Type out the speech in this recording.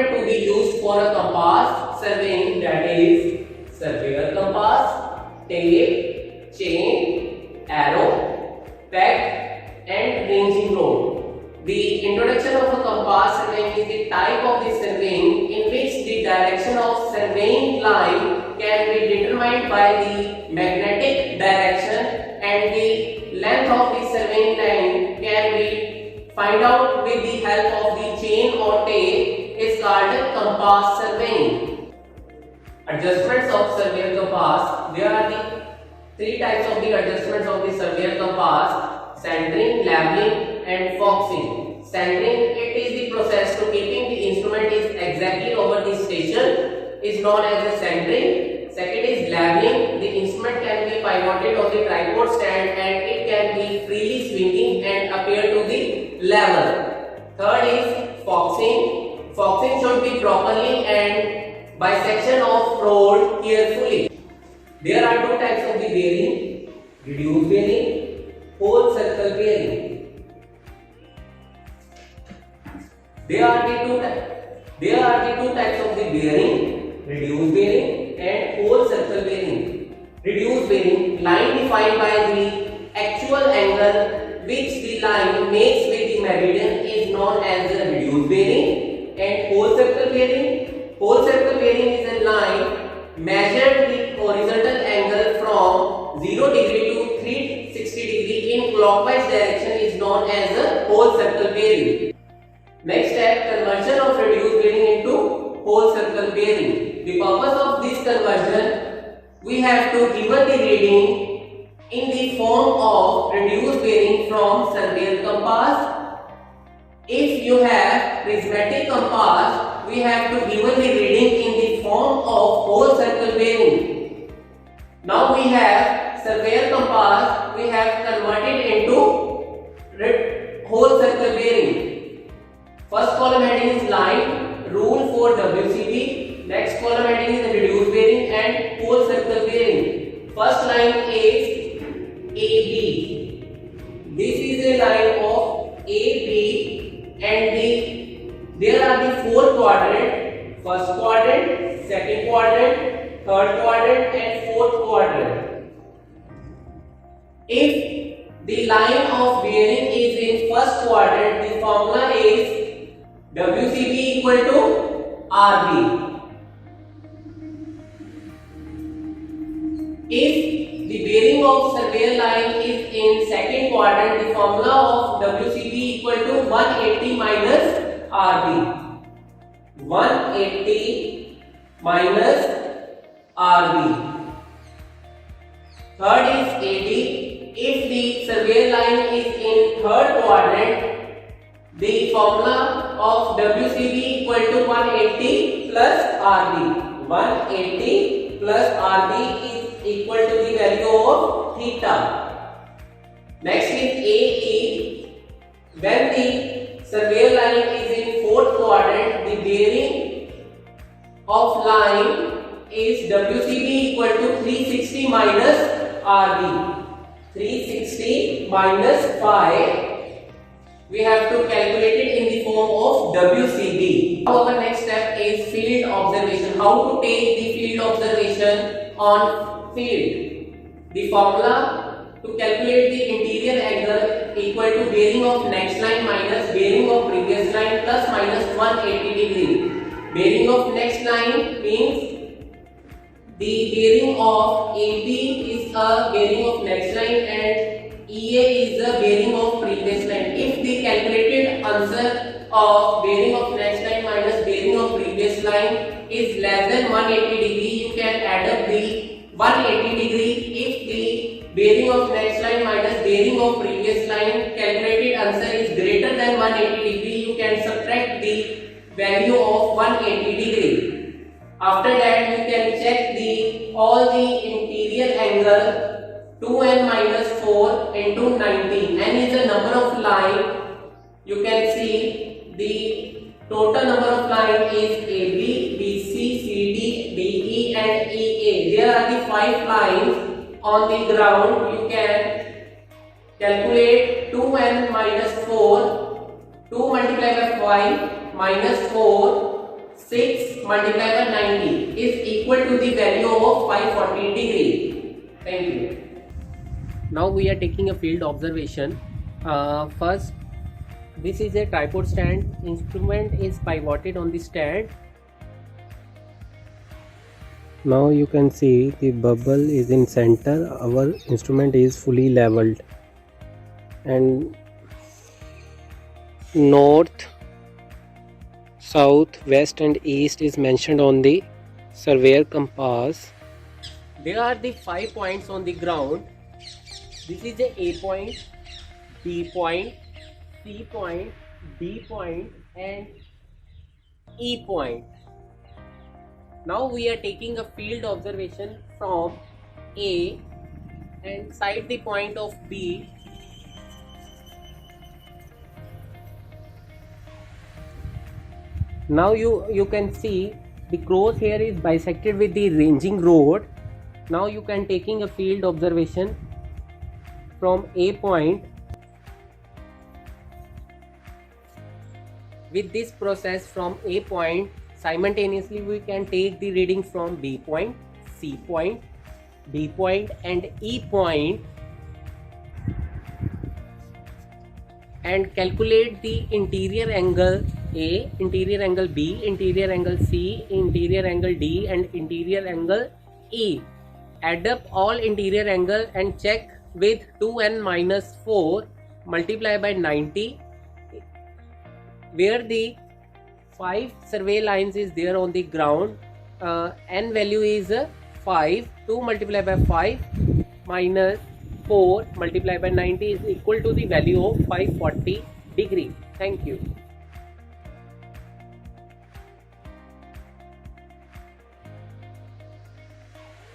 instrument to be used for a compass surveying, that is surveyor compass, tape, chain, arrow, peg and ranging rod. The introduction of a compass surveying is the type of the surveying in which the direction of surveying line can be determined by the magnetic direction and the length of the surveying line can be find out with the help of the chain or tape is called compass surveying. Adjustments of surveyor compass. There are the three types of the adjustments of the surveyor compass: centering, leveling and foxing. Centering, it is the process to keeping the instrument is exactly over the station, is known as the centering. Second is leveling. The instrument can be pivoted on the tripod stand and it can be freely swinging and appear to the level. Third is foxing. Foxing should be properly and bisection of rod carefully. There are two types of the bearing: reduced bearing, whole circle bearing. There are the two types of the bearing: reduced bearing and whole circle bearing. Reduced bearing, line defined by the actual angle which the line makes with the meridian, is known as the reduced bearing. And whole circle bearing is a line measured the horizontal angle from 0 degree to 360 degree in clockwise direction, is known as a whole circle bearing. Next step, conversion of reduced bearing into whole circle bearing. The purpose of this conversion, we have to given the reading in the form of reduced bearing from surveyor compass. If you have prismatic compass, we have to given the reading in the form of whole circle bearing. Now we have surveyor compass, we have converted into whole circle bearing. First column heading is line, rule for WCB. Next column heading is reduced bearing and whole circle bearing. First line is AB. This is a line of AB and there are the four quadrants: first quadrant, second quadrant, third quadrant and fourth quadrant. If the line of bearing is in first quadrant, the formula is WCB equal to RB. If the bearing of surveyor line is in second quadrant, the formula of WCB equal to 180 minus RB. 180 minus RB. Third is AD. If the surveyor line is in third quadrant, the formula of WCB equal to 180 plus RB. 180 plus RB is equal to the value of theta. Next is AE. When the surveyor line is in fourth quadrant, the bearing of line is WCB equal to 360 minus RB. 360 minus 5. We have to calculate it in the form of WCB. Now our next step is field observation. How to take the field observation on field. The formula to calculate the interior angle equal to bearing of next line minus bearing of previous line plus minus 180 degree. Bearing of next line means the bearing of AB is a bearing of next line and EA is the bearing of previous line. If the calculated answer of bearing of next line minus bearing of previous line is less than 180 degree, you can add up the 180 degree. If the bearing of next line minus bearing of previous line calculated answer is greater than 180 degree, you can subtract the value of 180 degree. After that, you can check all the interior angle. 2n minus 4 into 19. N is the number of line. You can see the total number of line is AB, BC, CD, DE and EA. There are the 5 lines on the ground. You can calculate 2n minus 4. 2 multiplied by 5 minus 4. 6 multiplied by 90 is equal to the value of 540 degree. Thank you. Now we are taking a field observation. First, this is a tripod stand. Instrument is pivoted on the stand. Now you can see the bubble is in center. Our instrument is fully leveled, and north, south, west and east is mentioned on the surveyor compass. There are the 5 points on the ground. This is a A point, B point, C point, D point and E point. Now we are taking a field observation from A and sight the point of B. Now you can see the crosshair is bisected with the ranging rod. Now you can taking a field observation from A point. With this process from A point, simultaneously we can take the reading from B point, C point, D point and E point and calculate the interior angle A, interior angle B, interior angle C, interior angle D and interior angle E. Add up all interior angle and check with 2n minus 4 multiply by 90, where the 5 survey lines is there on the ground. N value is 5. 2 multiplied by 5 minus 4 multiplied by 90 is equal to the value of 540 degree. Thank you.